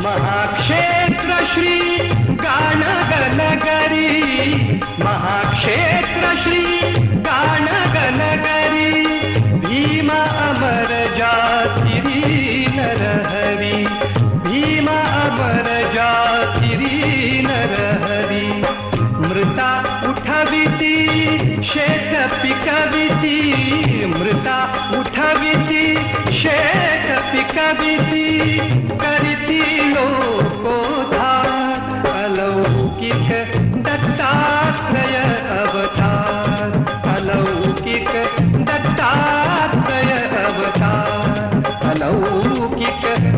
महाक्षेत्र श्री गाणगनगरी, महाक्षेत्र श्री गाणगनगरी, भीम अमर जातिरी नरहरी, भीम अमर जातिरी नरहरी. मृता उठविती शेत पिकविती, मृता उठविती शेत पिकविती, करिती लोकोद्धार, अलौकिक दत्तात्रय अवतार, अलौकिक दत्तात्रय अवतार, अलौकिक